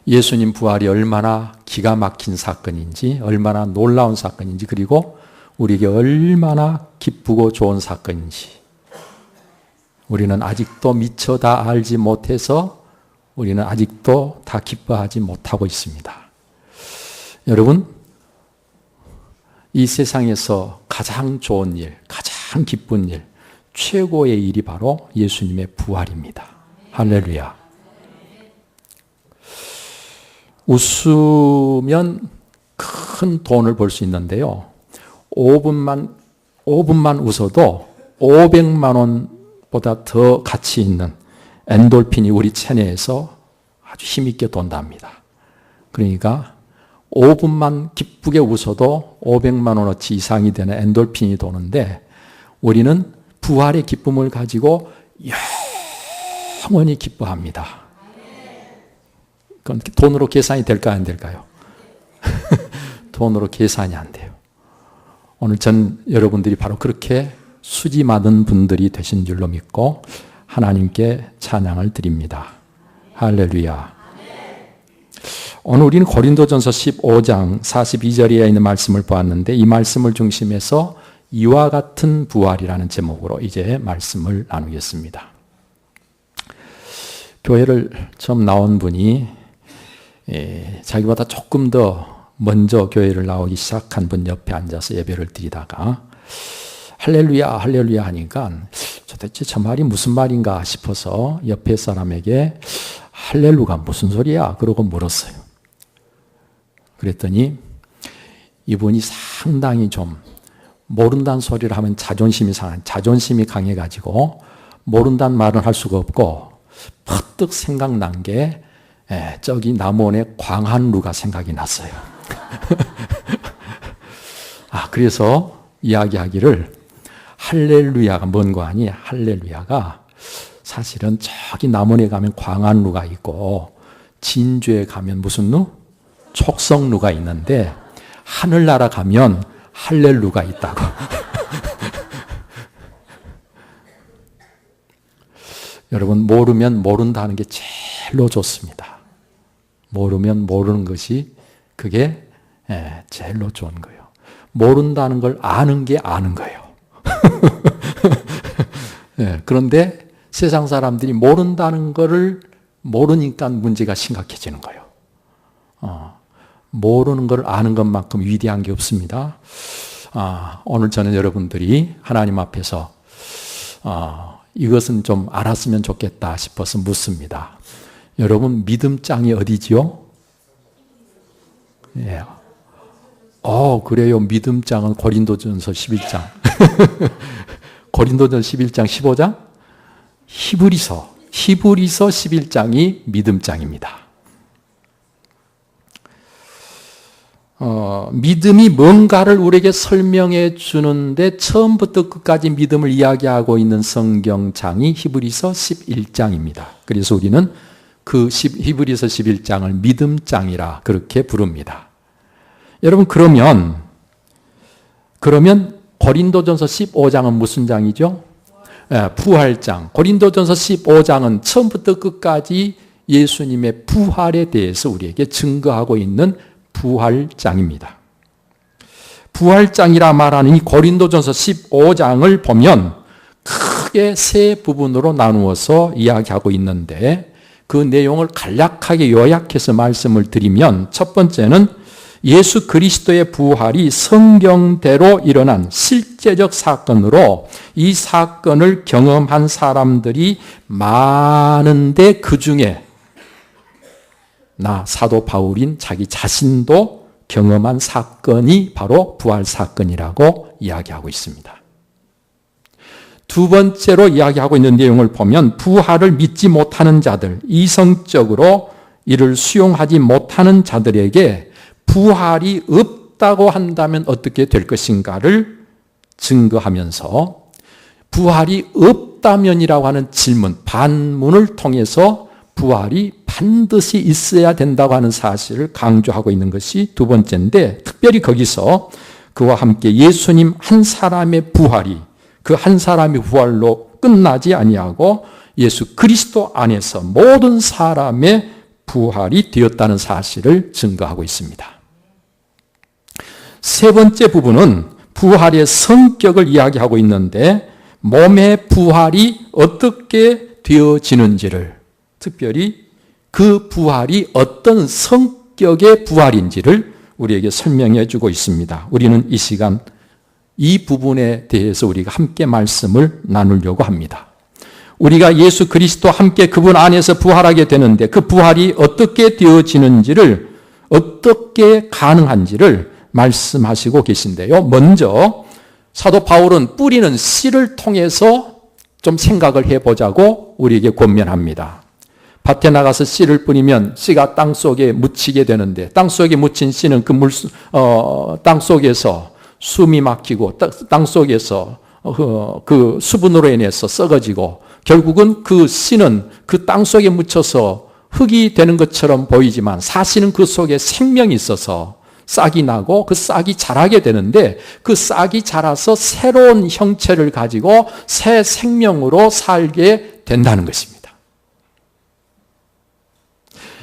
예수님 부활이 얼마나 기가 막힌 사건인지, 얼마나 놀라운 사건인지, 그리고 우리에게 얼마나 기쁘고 좋은 사건인지 우리는 아직도 미처 다 알지 못해서 우리는 아직도 다 기뻐하지 못하고 있습니다. 여러분, 이 세상에서 가장 좋은 일, 가장 기쁜 일, 최고의 일이 바로 예수님의 부활입니다. 할렐루야. 웃으면 큰 돈을 벌 수 있는데요. 5분만 웃어도 500만 원보다 더 가치 있는 엔돌핀이 우리 체내에서 아주 힘있게 돈답니다. 그러니까 5분만 기쁘게 웃어도 500만 원어치 이상이 되는 엔돌핀이 도는데 우리는 부활의 기쁨을 가지고 영원히 기뻐합니다. 그건 돈으로 계산이 될까요? 안 될까요? 돈으로 계산이 안 돼요. 오늘 전 여러분들이 바로 그렇게 수지 받은 분들이 되신 줄로 믿고 하나님께 찬양을 드립니다. 할렐루야. 오늘 우리는 고린도전서 15장 42절에 있는 말씀을 보았는데 이 말씀을 중심해서 이와 같은 부활이라는 제목으로 이제 말씀을 나누겠습니다. 교회를 처음 나온 분이 자기보다 조금 더 먼저 교회를 나오기 시작한 분 옆에 앉아서 예배를 드리다가 할렐루야 할렐루야 하니까 도대체 저 말이 무슨 말인가 싶어서 옆에 사람에게 할렐루가 무슨 소리야? 그러고 물었어요. 그랬더니 이분이 상당히 좀 모른다는 소리를 하면 자존심이 강해가지고 모른다는 말은 할 수가 없고 퍼뜩 생각난 게 저기 남원의 광한루가 생각이 났어요. 그래서 이야기하기를 할렐루야가 뭔고 하니 할렐루야가 사실은 저기 남원에 가면 광한루가 있고 진주에 가면 무슨 루? 촉성루가 있는데 하늘나라 가면 할렐루가 있다고. 여러분, 모르면 모른다는 게 제일로 좋습니다. 모르면 모르는 것이 그게 제일로 좋은 거예요. 모른다는 걸 아는 게 아는 거예요. 그런데 세상 사람들이 모른다는 거를 모르니까 문제가 심각해지는 거예요. 모르는 걸 아는 것만큼 위대한 게 없습니다. 오늘 저는 여러분들이 하나님 앞에서 이것은 좀 알았으면 좋겠다 싶어서 묻습니다. 여러분, 믿음장이 어디지요? 예. 그래요. 믿음장은 고린도전서 11장. 고린도전서 11장 15장? 히브리서 11장이 믿음장입니다. 믿음이 뭔가를 우리에게 설명해 주는데 처음부터 끝까지 믿음을 이야기하고 있는 성경장이 히브리서 11장입니다. 그래서 우리는 그 히브리서 11장을 믿음장이라 그렇게 부릅니다. 여러분, 그러면 고린도전서 15장은 무슨 장이죠? 부활장. 고린도전서 15장은 처음부터 끝까지 예수님의 부활에 대해서 우리에게 증거하고 있는 부활장입니다. 부활장이라 말하는 이 고린도전서 15장을 보면 크게 세 부분으로 나누어서 이야기하고 있는데 그 내용을 간략하게 요약해서 말씀을 드리면 첫 번째는 예수 그리스도의 부활이 성경대로 일어난 실제적 사건으로 이 사건을 경험한 사람들이 많은데 그 중에 사도 바울인 자기 자신도 경험한 사건이 바로 부활 사건이라고 이야기하고 있습니다. 두 번째로 이야기하고 있는 내용을 보면 부활을 믿지 못하는 자들, 이성적으로 이를 수용하지 못하는 자들에게 부활이 없다고 한다면 어떻게 될 것인가를 증거하면서 부활이 없다면이라고 하는 질문, 반문을 통해서 부활이 반드시 있어야 된다고 하는 사실을 강조하고 있는 것이 두 번째인데 특별히 거기서 그와 함께 예수님 한 사람의 부활이 그 한 사람의 부활로 끝나지 아니하고 예수 그리스도 안에서 모든 사람의 부활이 되었다는 사실을 증거하고 있습니다. 세 번째 부분은 부활의 성격을 이야기하고 있는데 몸의 부활이 어떻게 되어지는지를, 특별히 그 부활이 어떤 성격의 부활인지를 우리에게 설명해 주고 있습니다. 우리는 이 시간 이 부분에 대해서 우리가 함께 말씀을 나누려고 합니다. 우리가 예수 그리스도와 함께 그분 안에서 부활하게 되는데 그 부활이 어떻게 되어지는지를, 어떻게 가능한지를 말씀하시고 계신데요. 먼저 사도 바울은 뿌리는 씨를 통해서 좀 생각을 해보자고 우리에게 권면합니다. 밭에 나가서 씨를 뿌리면 씨가 땅 속에 묻히게 되는데 땅 속에 묻힌 씨는 땅 속에서 숨이 막히고 땅 속에서 그 수분으로 인해서 썩어지고 결국은 그 씨는 그 땅 속에 묻혀서 흙이 되는 것처럼 보이지만 사실은 그 속에 생명이 있어서 싹이 나고 그 싹이 자라게 되는데 그 싹이 자라서 새로운 형체를 가지고 새 생명으로 살게 된다는 것입니다.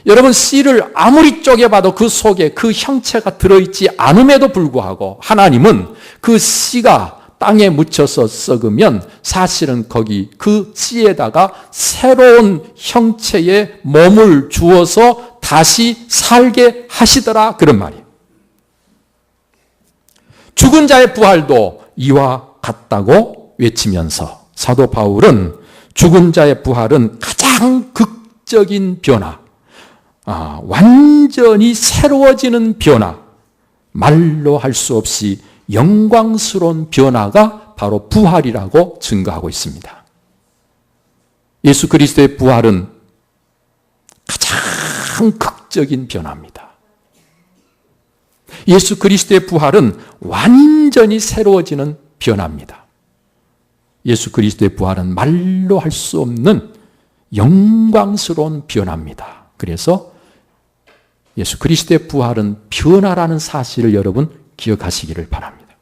여러분, 씨를 아무리 쪼개봐도 그 속에 그 형체가 들어있지 않음에도 불구하고 하나님은 그 씨가 땅에 묻혀서 썩으면 사실은 거기 그 씨에다가 새로운 형체의 몸을 주어서 다시 살게 하시더라, 그런 말이에요. 죽은 자의 부활도 이와 같다고 외치면서 사도 바울은 죽은 자의 부활은 가장 극적인 변화, 완전히 새로워지는 변화, 말로 할 수 없이 영광스러운 변화가 바로 부활이라고 증거하고 있습니다. 예수 그리스도의 부활은 가장 극적인 변화입니다. 예수 그리스도의 부활은 완전히 새로워지는 변화입니다. 예수 그리스도의 부활은 말로 할 수 없는 영광스러운 변화입니다. 그래서 예수 그리스도의 부활은 변화라는 사실을 여러분 기억하시기를 바랍니다.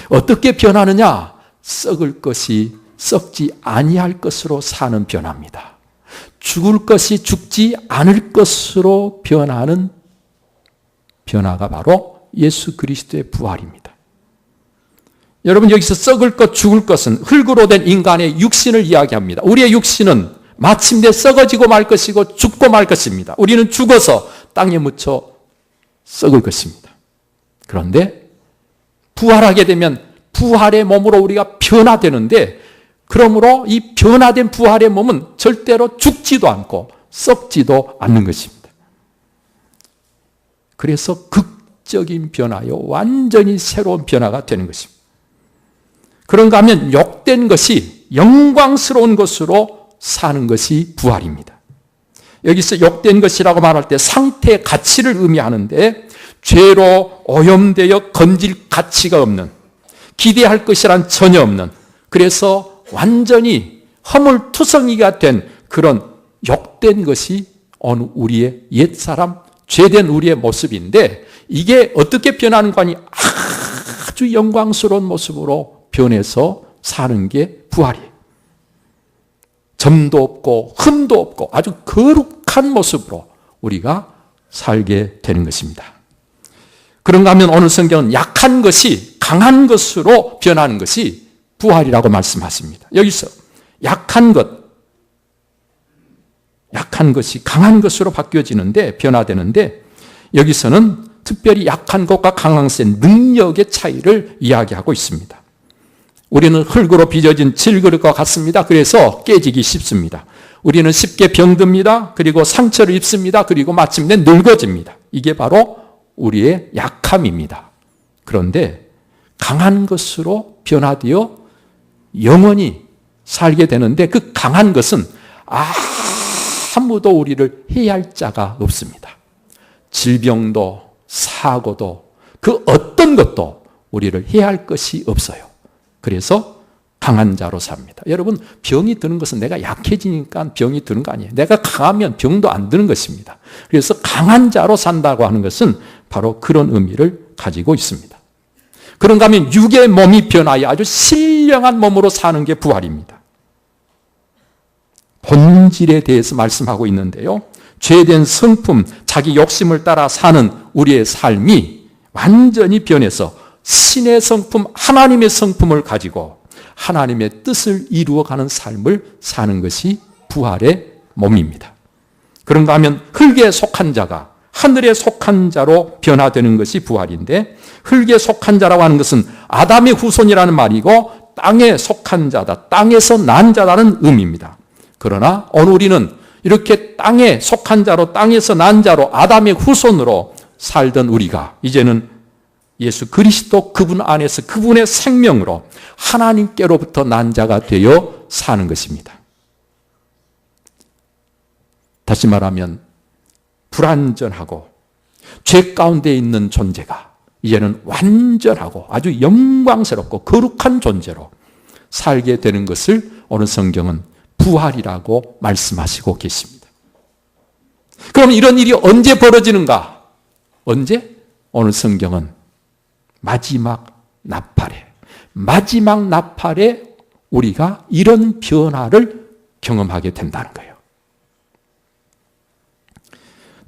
어떻게 변하느냐? 썩을 것이 썩지 아니할 것으로 사는 변화입니다. 죽을 것이 죽지 않을 것으로 변하는 변화가 바로 예수 그리스도의 부활입니다. 여러분, 여기서 썩을 것, 죽을 것은 흙으로 된 인간의 육신을 이야기합니다. 우리의 육신은 마침내 썩어지고 말 것이고 죽고 말 것입니다. 우리는 죽어서 땅에 묻혀 썩을 것입니다. 그런데 부활하게 되면 부활의 몸으로 우리가 변화되는데, 그러므로 이 변화된 부활의 몸은 절대로 죽지도 않고 썩지도 않는 것입니다. 그래서 극적인 변화요, 완전히 새로운 변화가 되는 것입니다. 그런가 하면 욕된 것이 영광스러운 것으로 사는 것이 부활입니다. 여기서 욕된 것이라고 말할 때 상태의 가치를 의미하는데, 죄로 오염되어 건질 가치가 없는, 기대할 것이란 전혀 없는, 그래서 완전히 허물투성이가 된 그런 욕된 것이 어느 우리의 옛사람, 죄된 우리의 모습인데, 이게 어떻게 변하는 거 아니? 아주 영광스러운 모습으로 변해서 사는 게 부활이에요. 점도 없고 흠도 없고 아주 거룩한 모습으로 우리가 살게 되는 것입니다. 그런가 하면 오늘 성경은 약한 것이 강한 것으로 변하는 것이 부활이라고 말씀하십니다. 여기서 약한 것이 강한 것으로 바뀌어지는데, 변화되는데, 여기서는 특별히 약한 것과 강한 것의 능력의 차이를 이야기하고 있습니다. 우리는 흙으로 빚어진 질그릇과 같습니다. 그래서 깨지기 쉽습니다. 우리는 쉽게 병듭니다. 그리고 상처를 입습니다. 그리고 마침내 늙어집니다. 이게 바로 우리의 약함입니다. 그런데 강한 것으로 변화되어 영원히 살게 되는데, 그 강한 것은 아무도 우리를 해할 자가 없습니다. 질병도 사고도 그 어떤 것도 우리를 해할 것이 없어요. 그래서 강한 자로 삽니다. 여러분, 병이 드는 것은 내가 약해지니까 병이 드는 거 아니에요. 내가 강하면 병도 안 드는 것입니다. 그래서 강한 자로 산다고 하는 것은 바로 그런 의미를 가지고 있습니다. 그런가 하면 육의 몸이 변하여 아주 신령한 몸으로 사는 게 부활입니다. 본질에 대해서 말씀하고 있는데요. 죄된 성품, 자기 욕심을 따라 사는 우리의 삶이 완전히 변해서 신의 성품, 하나님의 성품을 가지고 하나님의 뜻을 이루어가는 삶을 사는 것이 부활의 몸입니다. 그런가 하면 흙에 속한 자가 하늘에 속한 자로 변화되는 것이 부활인데, 흙에 속한 자라고 하는 것은 아담의 후손이라는 말이고 땅에 속한 자다, 땅에서 난 자라는 의미입니다. 그러나 오늘 우리는 이렇게 땅에 속한 자로, 땅에서 난 자로, 아담의 후손으로 살던 우리가 이제는 예수 그리스도 그분 안에서 그분의 생명으로 하나님께로부터 난 자가 되어 사는 것입니다. 다시 말하면 불완전하고 죄 가운데 있는 존재가 이제는 완전하고 아주 영광스럽고 거룩한 존재로 살게 되는 것을 오늘 성경은 부활이라고 말씀하시고 계십니다. 그럼 이런 일이 언제 벌어지는가? 언제? 오늘 성경은 마지막 나팔에 우리가 이런 변화를 경험하게 된다는 거예요.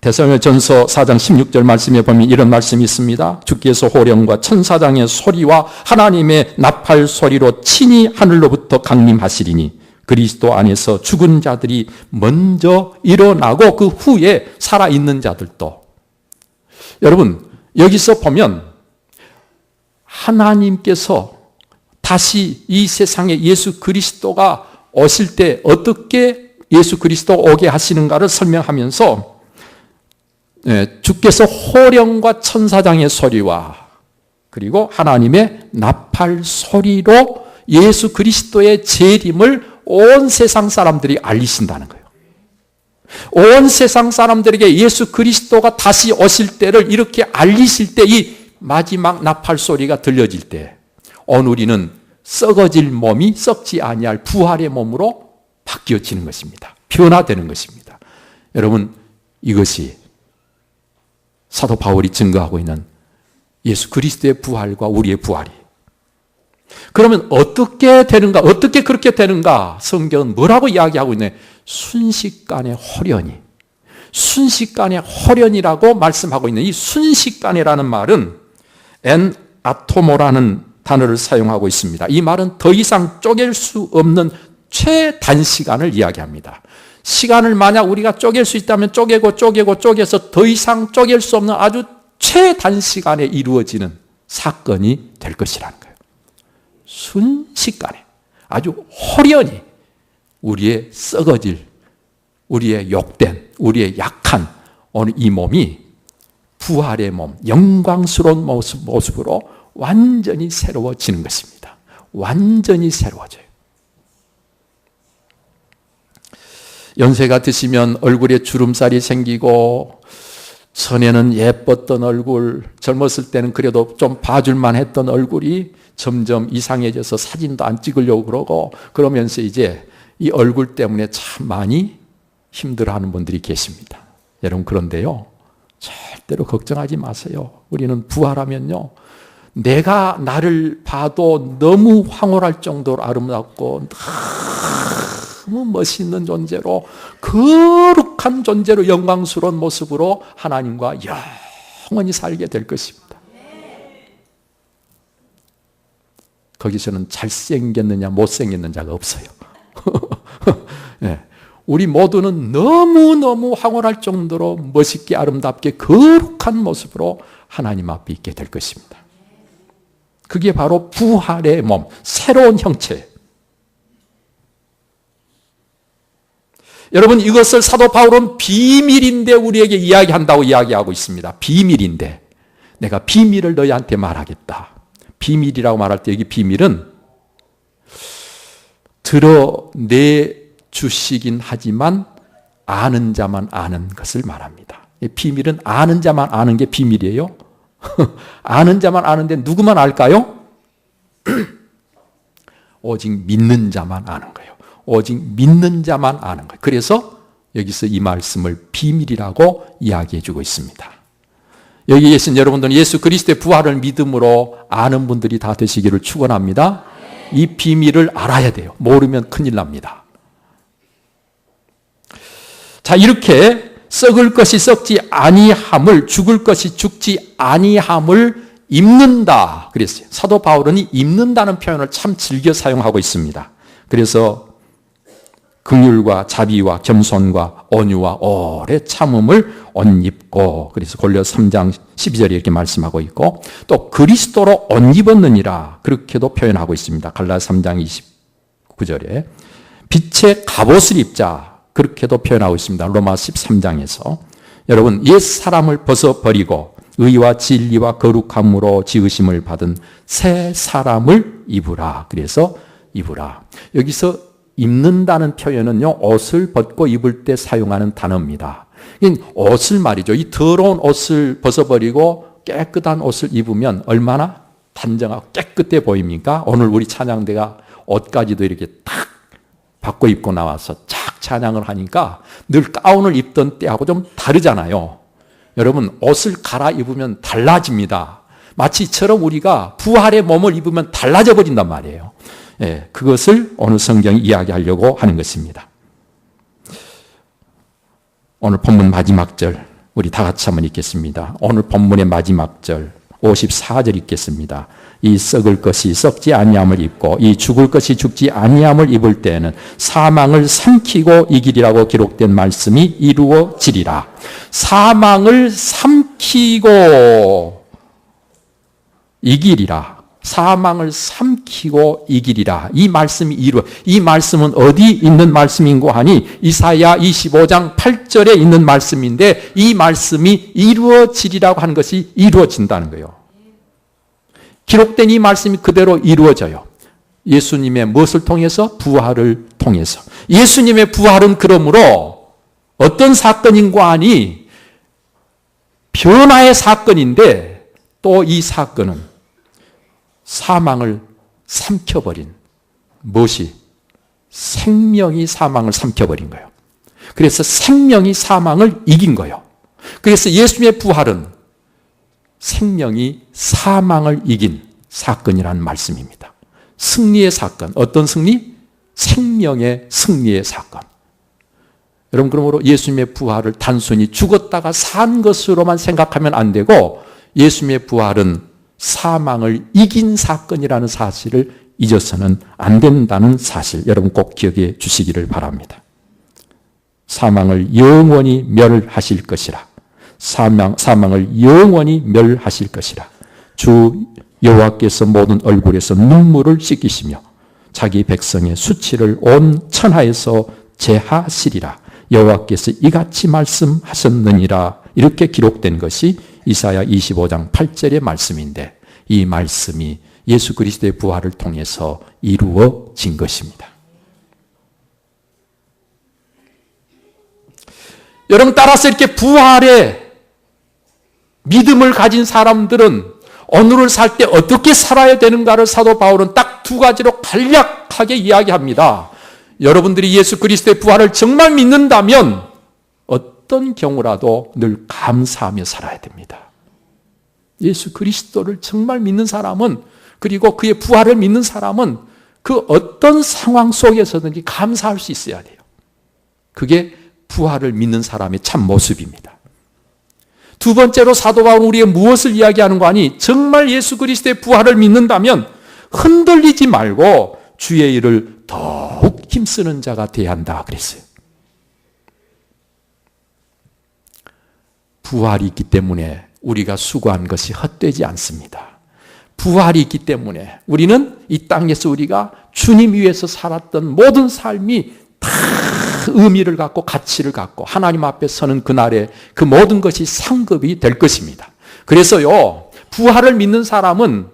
데살로니가전서 4장 16절 말씀에 보면 이런 말씀이 있습니다. 주께서 호령과 천사장의 소리와 하나님의 나팔 소리로 친히 하늘로부터 강림하시리니 그리스도 안에서 죽은 자들이 먼저 일어나고 그 후에 살아있는 자들도. 여러분, 여기서 보면 하나님께서 다시 이 세상에 예수 그리스도가 오실 때 어떻게 예수 그리스도 오게 하시는가를 설명하면서 주께서 호령과 천사장의 소리와 그리고 하나님의 나팔 소리로 예수 그리스도의 재림을 온 세상 사람들이 알리신다는 거예요. 온 세상 사람들에게 예수 그리스도가 다시 오실 때를 이렇게 알리실 때 이 마지막 나팔 소리가 들려질 때 오늘 우리는 썩어질 몸이 썩지 아니할 부활의 몸으로 바뀌어지는 것입니다. 변화되는 것입니다. 여러분, 이것이 사도 바울이 증거하고 있는 예수 그리스도의 부활과 우리의 부활이. 그러면 어떻게 되는가? 어떻게 그렇게 되는가? 성경은 뭐라고 이야기하고 있네? 순식간에 호련이라고 말씀하고 있는 이 순식간이라는 말은 엔 아토모라는 단어를 사용하고 있습니다. 이 말은 더 이상 쪼갤 수 없는 최단시간을 이야기합니다. 시간을 만약 우리가 쪼갤 수 있다면 쪼개서 더 이상 쪼갤 수 없는 아주 최단시간에 이루어지는 사건이 될 것이라는 거예요. 순식간에 아주 호련히 우리의 썩어질, 우리의 욕된, 우리의 약한 오늘 이 몸이 부활의 몸, 영광스러운 모습으로 완전히 새로워지는 것입니다. 완전히 새로워져요. 연세가 드시면 얼굴에 주름살이 생기고 전에는 예뻤던 얼굴, 젊었을 때는 그래도 좀 봐줄만 했던 얼굴이 점점 이상해져서 사진도 안 찍으려고 그러고 그러면서 이제 이 얼굴 때문에 참 많이 힘들어하는 분들이 계십니다. 여러분, 그런데요, 절대로 걱정하지 마세요. 우리는 부활하면요, 내가 나를 봐도 너무 황홀할 정도로 아름답고 너무 멋있는 존재로, 거룩한 존재로, 영광스러운 모습으로 하나님과 영원히 살게 될 것입니다. 거기서는 잘생겼느냐 못생겼는 자가 없어요. 네. 우리 모두는 너무너무 황홀할 정도로 멋있게 아름답게 거룩한 모습으로 하나님 앞에 있게 될 것입니다. 그게 바로 부활의 몸, 새로운 형체. 여러분, 이것을 사도 바울은 비밀인데 우리에게 이야기한다고 이야기하고 있습니다. 비밀인데 내가 비밀을 너희한테 말하겠다. 비밀이라고 말할 때 여기 비밀은 드러내주시긴 하지만 아는 자만 아는 것을 말합니다. 비밀은 아는 자만 아는 게 비밀이에요. 아는 자만 아는데 누구만 알까요? 오직 믿는 자만 아는 거예요. 오직 믿는 자만 아는 거예요. 그래서 여기서 이 말씀을 비밀이라고 이야기해 주고 있습니다. 여기 계신 여러분들은 예수 그리스도의 부활을 믿음으로 아는 분들이 다 되시기를 축원합니다. 이 비밀을 알아야 돼요. 모르면 큰일 납니다. 자, 이렇게 썩을 것이 썩지 아니함을, 죽을 것이 죽지 아니함을 입는다 그랬어요. 사도 바울은 이 입는다는 표현을 참 즐겨 사용하고 있습니다. 그래서 긍휼과 자비와 겸손과 온유와 오래 참음을 옷 입고, 그래서 골로새 3장 12절에 이렇게 말씀하고 있고, 또 그리스도로 옷 입었느니라 그렇게도 표현하고 있습니다. 갈라디아 3장 29절에 빛의 갑옷을 입자 그렇게도 표현하고 있습니다. 로마 13장에서. 여러분, 옛 사람을 벗어버리고 의와 진리와 거룩함으로 지으심을 받은 새 사람을 입으라. 그래서 입으라. 여기서 입는다는 표현은요, 옷을 벗고 입을 때 사용하는 단어입니다. 옷을 말이죠. 이 더러운 옷을 벗어버리고 깨끗한 옷을 입으면 얼마나 단정하고 깨끗해 보입니까? 오늘 우리 찬양대가 옷까지도 이렇게 탁 바꿔 입고 나와서 착 찬양을 하니까 늘 가운을 입던 때하고 좀 다르잖아요. 여러분, 옷을 갈아입으면 달라집니다. 마치 이처럼 우리가 부활의 몸을 입으면 달라져 버린단 말이에요. 예, 그것을 오늘 성경이 이야기하려고 하는 것입니다. 오늘 본문 마지막 절 우리 다 같이 한번 읽겠습니다. 오늘 본문의 마지막 절 54절 읽겠습니다. 이 썩을 것이 썩지 아니함을 입고 이 죽을 것이 죽지 아니함을 입을 때에는 사망을 삼키고 이기리라고 기록된 말씀이 이루어지리라. 사망을 삼키고 이기리라. 사망을 삼키고 이기리라. 이 말씀이 이 말씀은 어디 있는 말씀인고 하니 이사야 25장 8절에 있는 말씀인데, 이 말씀이 이루어지리라고 하는 것이 이루어진다는 거예요. 기록된 이 말씀이 그대로 이루어져요. 예수님의 무엇을 통해서? 부활을 통해서. 예수님의 부활은 그러므로 어떤 사건인고 하니 변화의 사건인데, 또 이 사건은 사망을 삼켜버린, 무엇이? 생명이 사망을 삼켜버린 거예요. 그래서 생명이 사망을 이긴 거예요. 그래서 예수님의 부활은 생명이 사망을 이긴 사건이라는 말씀입니다. 승리의 사건. 어떤 승리? 생명의 승리의 사건. 여러분, 그러므로 예수님의 부활을 단순히 죽었다가 산 것으로만 생각하면 안 되고, 예수님의 부활은 사망을 이긴 사건이라는 사실을 잊어서는 안 된다는 사실, 여러분 꼭 기억해 주시기를 바랍니다. 사망을 영원히 멸하실 것이라. 사망을 영원히 멸하실 것이라. 주 여호와께서 모든 얼굴에서 눈물을 씻기시며 자기 백성의 수치를 온 천하에서 제하시리라. 여호와께서 이같이 말씀하셨느니라. 이렇게 기록된 것이 이사야 25장 8절의 말씀인데, 이 말씀이 예수 그리스도의 부활을 통해서 이루어진 것입니다. 여러분, 따라서 이렇게 부활의 믿음을 가진 사람들은 오늘을 살 때 어떻게 살아야 되는가를 사도 바울은 딱 두 가지로 간략하게 이야기합니다. 여러분들이 예수 그리스도의 부활을 정말 믿는다면 어떤 경우라도 늘 감사하며 살아야 됩니다. 예수 그리스도를 정말 믿는 사람은, 그리고 그의 부활을 믿는 사람은 그 어떤 상황 속에서든지 감사할 수 있어야 돼요. 그게 부활을 믿는 사람의 참 모습입니다. 두 번째로 사도 바울은 우리에게 무엇을 이야기하는 거 아니? 정말 예수 그리스도의 부활을 믿는다면 흔들리지 말고 주의 일을 더욱 힘쓰는 자가 되어야 한다 그랬어요. 부활이 있기 때문에 우리가 수고한 것이 헛되지 않습니다. 부활이 있기 때문에 우리는 이 땅에서 우리가 주님 위해서 살았던 모든 삶이 다 의미를 갖고 가치를 갖고 하나님 앞에 서는 그날에 그 모든 것이 상급이 될 것입니다. 그래서요, 부활을 믿는 사람은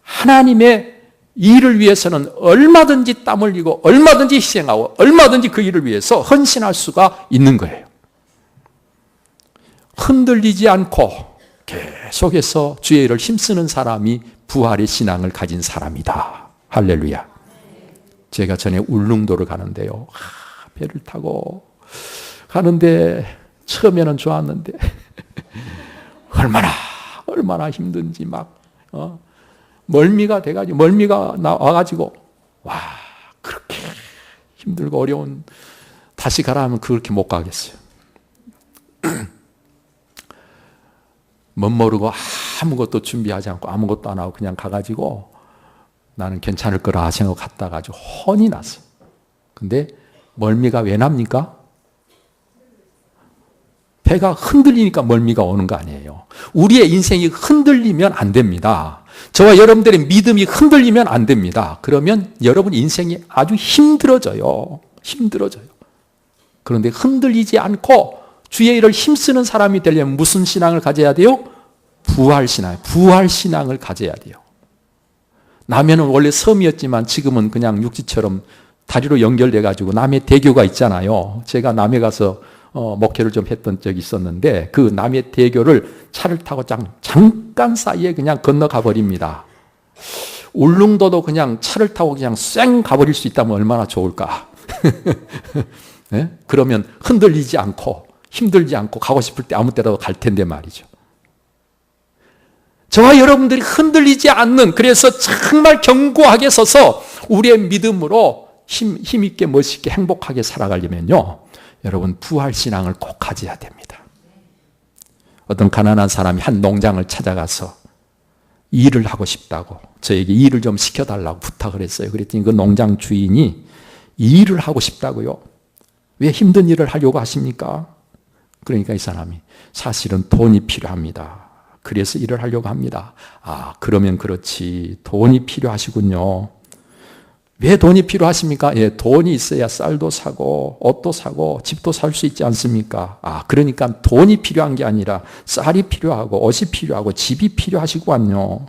하나님의 일을 위해서는 얼마든지 땀 흘리고 얼마든지 희생하고 얼마든지 그 일을 위해서 헌신할 수가 있는 거예요. 흔들리지 않고 계속해서 주의 일을 힘쓰는 사람이 부활의 신앙을 가진 사람이다. 할렐루야. 제가 전에 울릉도를 가는데요, 배를 타고 가는데 처음에는 좋았는데 얼마나 힘든지 막 멀미가 돼가지고, 멀미가 나와가지고, 와, 그렇게 힘들고 어려운, 다시 가라 하면 그렇게 못 가겠어요. 멋모르고 아무것도 준비하지 않고 아무것도 안 하고 그냥 가가지고 나는 괜찮을 거라 생각하고 갔다가 아주 혼이 났어요. 근데 멀미가 왜 납니까? 배가 흔들리니까 멀미가 오는 거 아니에요. 우리의 인생이 흔들리면 안 됩니다. 저와 여러분들의 믿음이 흔들리면 안 됩니다. 그러면 여러분 인생이 아주 힘들어져요. 힘들어져요. 그런데 흔들리지 않고 주의 일을 힘쓰는 사람이 되려면 무슨 신앙을 가져야 돼요? 부활신앙. 부활신앙을 가져야 돼요. 남해는 원래 섬이었지만 지금은 그냥 육지처럼 다리로 연결돼가지고 남해 대교가 있잖아요. 제가 남해 가서 목회를 좀 했던 적이 있었는데 그 남해 대교를 차를 타고 잠깐 사이에 그냥 건너가 버립니다. 울릉도도 그냥 차를 타고 그냥 쌩 가버릴 수 있다면 얼마나 좋을까. 네? 그러면 흔들리지 않고 힘들지 않고 가고 싶을 때 아무 때라도 갈 텐데 말이죠. 저와 여러분들이 흔들리지 않는, 그래서 정말 견고하게 서서 우리의 믿음으로 힘있게 멋있게 행복하게 살아가려면요, 여러분 부활신앙을 꼭 가져야 됩니다. 어떤 가난한 사람이 한 농장을 찾아가서 일을 하고 싶다고 저에게 일을 좀 시켜달라고 부탁을 했어요. 그랬더니 그 농장 주인이 일을 하고 싶다고요? 왜 힘든 일을 하려고 하십니까? 그러니까 이 사람이 사실은 돈이 필요합니다. 그래서 일을 하려고 합니다. 아, 그러면 그렇지. 돈이 필요하시군요. 왜 돈이 필요하십니까? 예, 돈이 있어야 쌀도 사고 옷도 사고 집도 살 수 있지 않습니까? 아, 그러니까 돈이 필요한 게 아니라 쌀이 필요하고 옷이 필요하고 집이 필요하시구만요.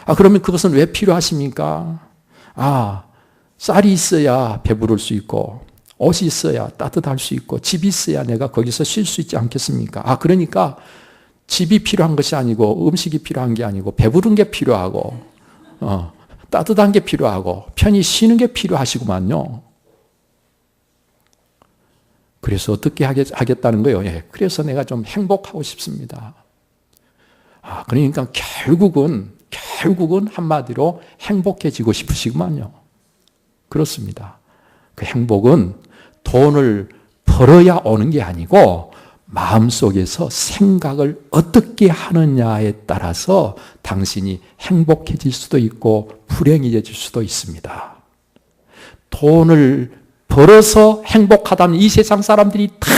아, 그러면 그것은 왜 필요하십니까? 아, 쌀이 있어야 배부를 수 있고 옷이 있어야 따뜻할 수 있고 집이 있어야 내가 거기서 쉴 수 있지 않겠습니까? 아, 그러니까 집이 필요한 것이 아니고 음식이 필요한 게 아니고 배부른 게 필요하고 따뜻한 게 필요하고 편히 쉬는 게 필요하시구만요. 그래서 어떻게 하겠다는 거예요? 예, 그래서 내가 좀 행복하고 싶습니다. 아, 그러니까 결국은 한마디로 행복해지고 싶으시구만요. 그렇습니다. 그 행복은 돈을 벌어야 오는 게 아니고 마음속에서 생각을 어떻게 하느냐에 따라서 당신이 행복해질 수도 있고 불행해질 수도 있습니다. 돈을 벌어서 행복하다면 이 세상 사람들이 다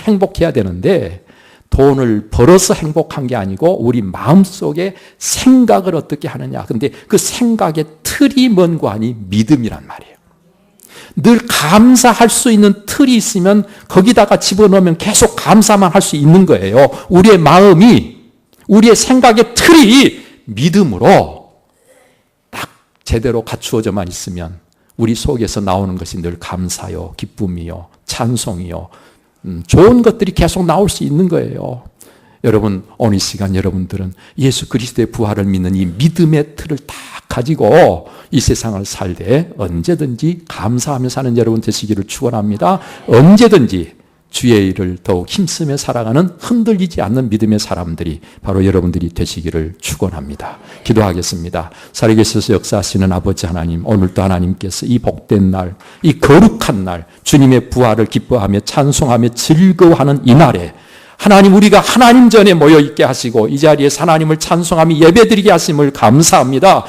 행복해야 되는데 돈을 벌어서 행복한 게 아니고 우리 마음속에 생각을 어떻게 하느냐. 근데 그 생각의 틀이 뭔고 하니 믿음이란 말이에요. 늘 감사할 수 있는 틀이 있으면 거기다가 집어넣으면 계속 감사만 할 수 있는 거예요. 우리의 마음이, 우리의 생각의 틀이 믿음으로 딱 제대로 갖추어져만 있으면 우리 속에서 나오는 것이 늘 감사요, 기쁨이요, 찬송이요, 좋은 것들이 계속 나올 수 있는 거예요. 여러분, 오늘 이 시간 여러분들은 예수 그리스도의 부활을 믿는 이 믿음의 틀을 다 가지고 이 세상을 살되 언제든지 감사하며 사는 여러분 되시기를 축원합니다. 언제든지 주의 일을 더욱 힘쓰며 살아가는 흔들리지 않는 믿음의 사람들이 바로 여러분들이 되시기를 축원합니다. 기도하겠습니다. 살아계셔서 역사하시는 아버지 하나님, 오늘도 하나님께서 이 복된 날, 이 거룩한 날, 주님의 부활을 기뻐하며 찬송하며 즐거워하는 이 날에 하나님, 우리가 하나님 전에 모여 있게 하시고 이 자리에서 하나님을 찬송하며 예배드리게 하심을 감사합니다.